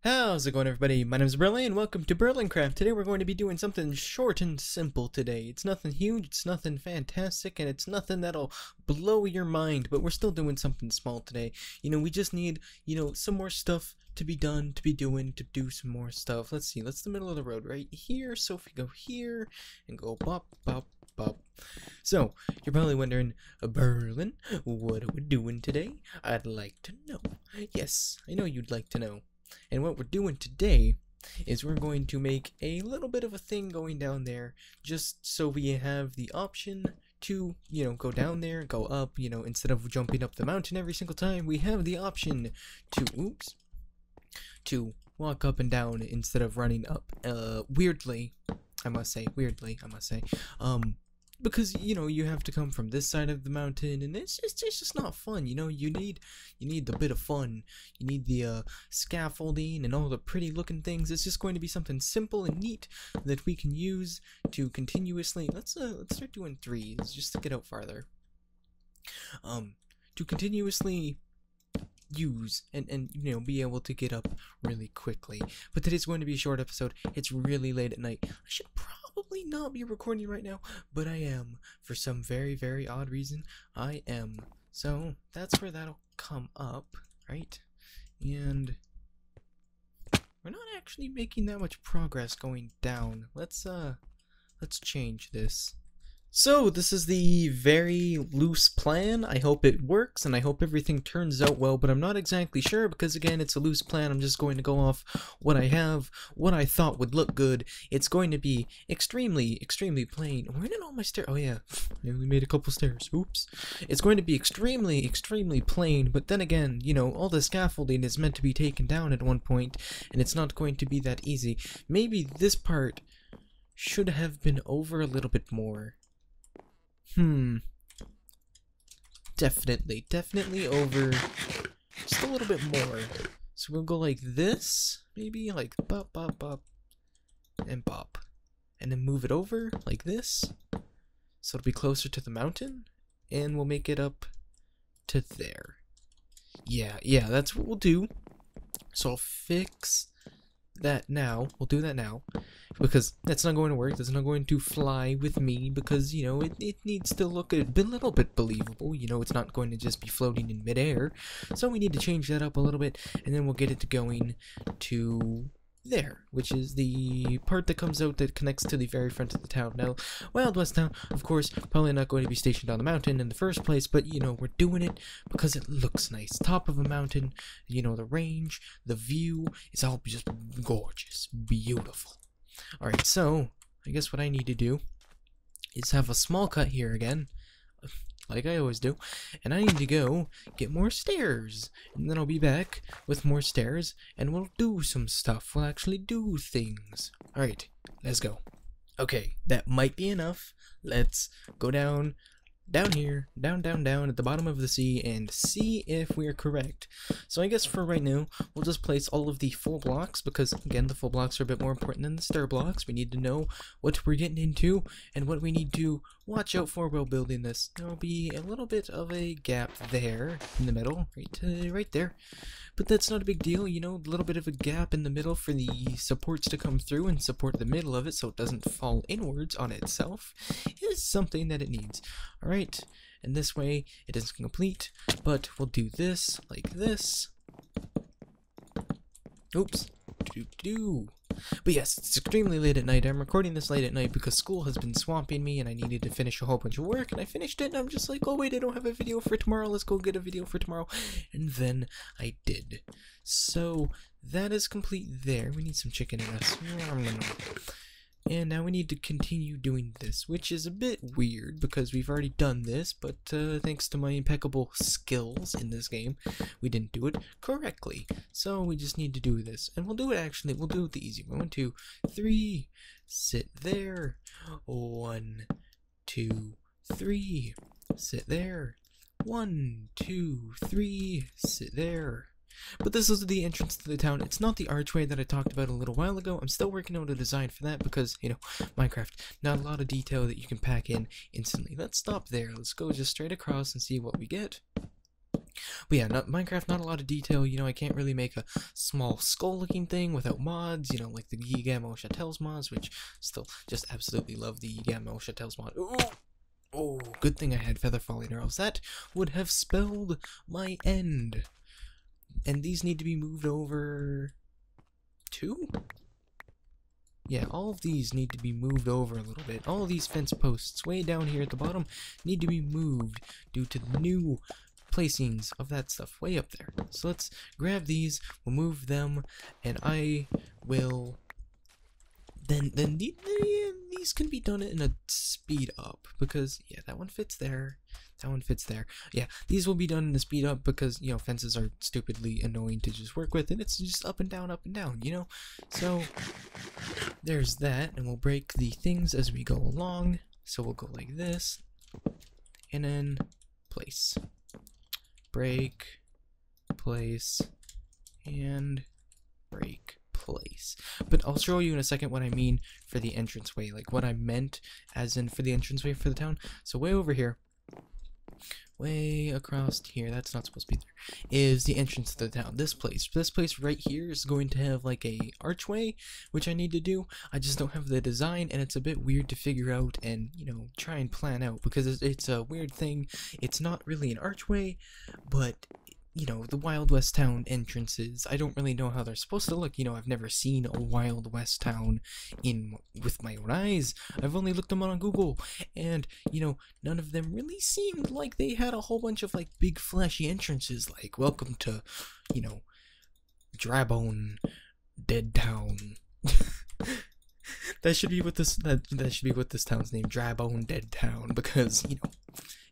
How's it going, everybody? My name is Berlin and welcome to BerlinCraft. Today we're going to be doing something short and simple today. It's nothing huge, it's nothing fantastic, and it's nothing that'll blow your mind, but we're still doing something small today. We just need, some more stuff to be done, to do some more stuff. Let's see, that's the middle of the road right here, so if we go here and go bop, bop, bop. So, you're probably wondering, Berlin, what are we doing today? I'd like to know. Yes, I know you'd like to know. And what we're doing today is we're going to make a little bit of a thing going down there, just so we have the option to, go down there, go up, instead of jumping up the mountain every single time, we have the option to walk up and down instead of running up, weirdly, I must say, because you have to come from this side of the mountain, and it's just not fun. You need the bit of fun. You need the scaffolding and all the pretty looking things. It's just going to be something simple and neat that we can use to continuously. Let's start doing threes just to get out farther. To continuously use and be able to get up really quickly. But today's going to be a short episode. It's really late at night. I should probably not be recording right now, but I am. For some very, very odd reason, I am. So that's where that'll come up, right? And we're not actually making that much progress going down. Let's change this. So, this is the very loose plan. I hope it works, and I hope everything turns out well, but I'm not exactly sure, because again, it's a loose plan. I'm just going to go off what I have, what I thought would look good. It's going to be extremely, extremely plain. Where did all my stairs? Oh yeah, I only made a couple stairs. Oops. It's going to be extremely, extremely plain, but then again, all the scaffolding is meant to be taken down at one point, and it's not going to be that easy. Maybe this part should have been over a little bit more. Definitely over just a little bit more. So we'll go like this, maybe like bop, bop, bop, and bop. And then move it over like this, so it'll be closer to the mountain, and we'll make it up to there. Yeah, that's what we'll do. So I'll fix that now. We'll do that now, because that's not going to work. That's not going to fly with me, because it needs to look a little bit believable. It's not going to just be floating in midair, so we need to change that up a little bit, and then we'll get it going to there, which is the part that comes out that connects to the very front of the town. Now, Wild West Town, of course, probably not going to be stationed on the mountain in the first place, but we're doing it because it looks nice. Top of a mountain, the range, the view, it's all just gorgeous, beautiful. Alright, so I guess what I need to do is have a small cut here again, like I always do, and I need to go get more stairs, and then I'll be back with more stairs, and we'll do some stuff. We'll actually do things. Alright, let's go. Okay, that might be enough. Let's go down here, down at the bottom of the sea, and see if we're correct. So I guess for right now, we'll just place all of the full blocks, because again, the full blocks are a bit more important than the star blocks. We need to know what we're getting into, and what we need to watch out for while building this. There'll be a little bit of a gap there, in the middle, right there. But that's not a big deal, a little bit of a gap in the middle for the supports to come through and support the middle of it so it doesn't fall inwards on itself is something that it needs. Alright, and this way it isn't complete, but we'll do this, like this. Oops. But yes, it's extremely late at night. I'm recording this late at night because school has been swamping me and I needed to finish a whole bunch of work, and I finished it, and I'm just like, oh wait, I don't have a video for tomorrow, let's go get a video for tomorrow. And then I did. So that is complete there. We need some chicken in us. And now we need to continue doing this, which is a bit weird because we've already done this, but thanks to my impeccable skills in this game, we didn't do it correctly. So we just need to do this. And we'll do it the easy way. 1, 2, 3, sit there. 1, 2, 3, sit there. 1, 2, 3, sit there. But this is the entrance to the town. It's not the archway that I talked about a little while ago. I'm still working out a design for that because, Minecraft, not a lot of detail that you can pack in instantly. Let's stop there. Let's go just straight across and see what we get. But yeah, Minecraft, not a lot of detail. You know, I can't really make a small skull-looking thing without mods. You know, like the Gigamo Chatels mods, which still just absolutely love the Gigamo Chatels mod. Ooh! Oh, good thing I had feather falling arrows. That would have spelled my end. And these need to be moved over 2? Yeah, all of these need to be moved over a little bit. All of these fence posts way down here at the bottom need to be moved due to the new placings of that stuff way up there. So let's grab these, we'll move them, and I will then these can be done in a speed up, because yeah, that one fits there, that one fits there. Yeah, these will be done in a speed up because, you know, fences are stupidly annoying to just work with, and it's just up and down, you know. So there's that, and we'll break the things as we go along. So we'll go like this, and then place, break, place, and break, place. But I'll show you in a second what I mean for the entranceway, like what I meant as in for the entranceway for the town. So way over here, way across here, that's not supposed to be there, is the entrance to the town. This place right here is going to have like a archway, which I need to do. I just don't have the design, and it's a bit weird to figure out and, you know, try and plan out, because it's a weird thing. It's not really an archway, but you know, the Wild West town entrances, I don't really know how they're supposed to look. You know, I've never seen a Wild West town with my own eyes. I've only looked them on Google, and, you know, none of them really seemed like they had a whole bunch of, like, big flashy entrances, like, welcome to, you know, Drabone Dead Town. That should be what this town's name, Drabone Dead Town, because, you know,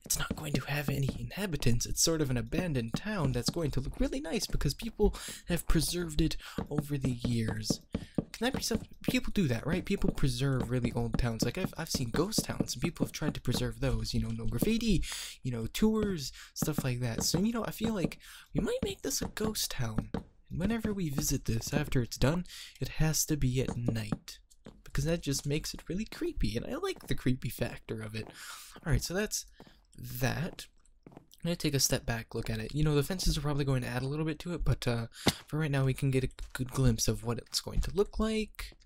it's not going to have any inhabitants. It's sort of an abandoned town that's going to look really nice because people have preserved it over the years. Can that be something? People do that, right? People preserve really old towns. Like I've seen ghost towns, and people have tried to preserve those. You know, no graffiti, you know, tours, stuff like that. So, you know, I feel like we might make this a ghost town. And whenever we visit this, after it's done, it has to be at night, because that just makes it really creepy, and I like the creepy factor of it. Alright, so that's that. I'm going to take a step back, look at it. You know, the fences are probably going to add a little bit to it, but for right now we can get a good glimpse of what it's going to look like.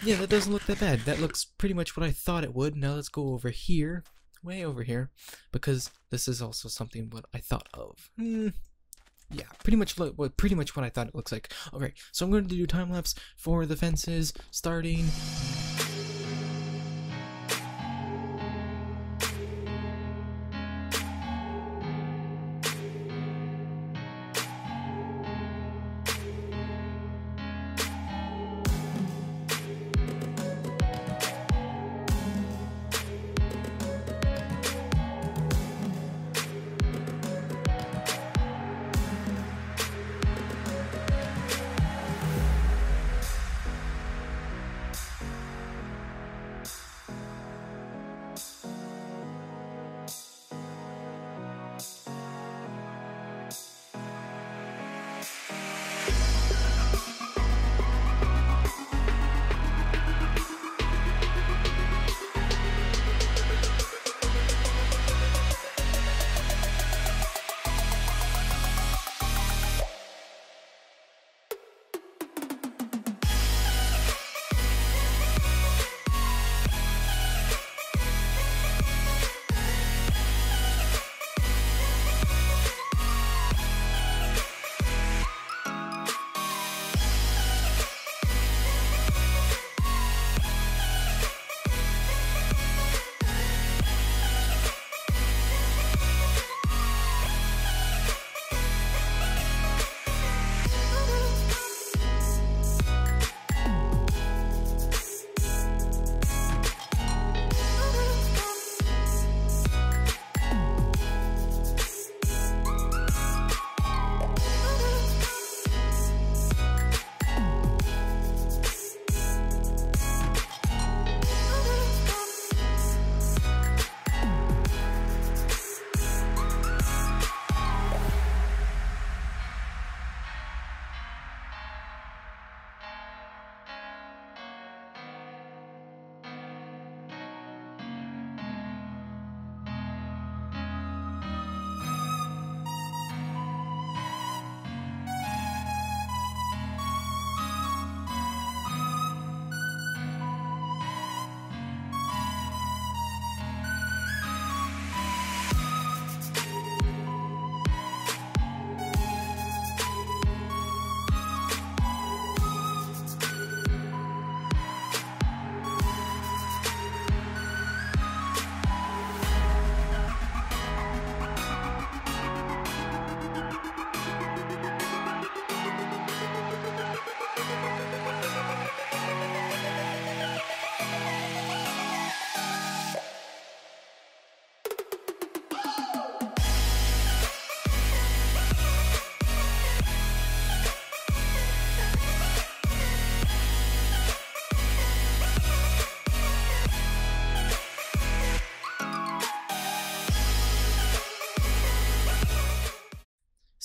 Yeah, that doesn't look that bad. That looks pretty much what I thought it would. Now let's go over here, way over here, because this is also something what I thought of. Yeah, pretty much what I thought it looks like. Okay, so I'm going to do time lapse for the fences, starting.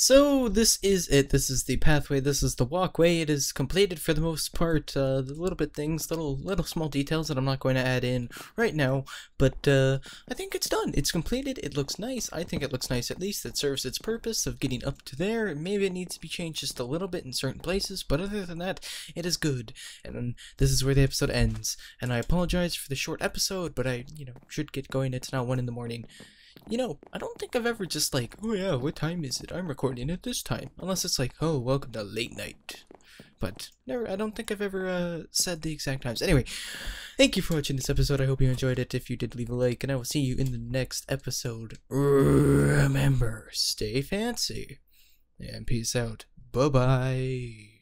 So this is it. This is the pathway. This is the walkway. It is completed for the most part. The little bit things, little small details that I'm not going to add in right now. But I think it's done. It's completed. It looks nice. I think it looks nice at least. It serves its purpose of getting up to there. Maybe it needs to be changed just a little bit in certain places. But other than that, it is good. And this is where the episode ends. And I apologize for the short episode, but I, should get going. It's now 1 in the morning. I don't think I've ever just like, oh yeah, what time is it? I'm recording at this time. Unless it's like, oh, welcome to late night. But I don't think I've ever said the exact times. Anyway, thank you for watching this episode. I hope you enjoyed it. If you did, leave a like, and I will see you in the next episode. Remember, stay fancy, and peace out. Bye-bye.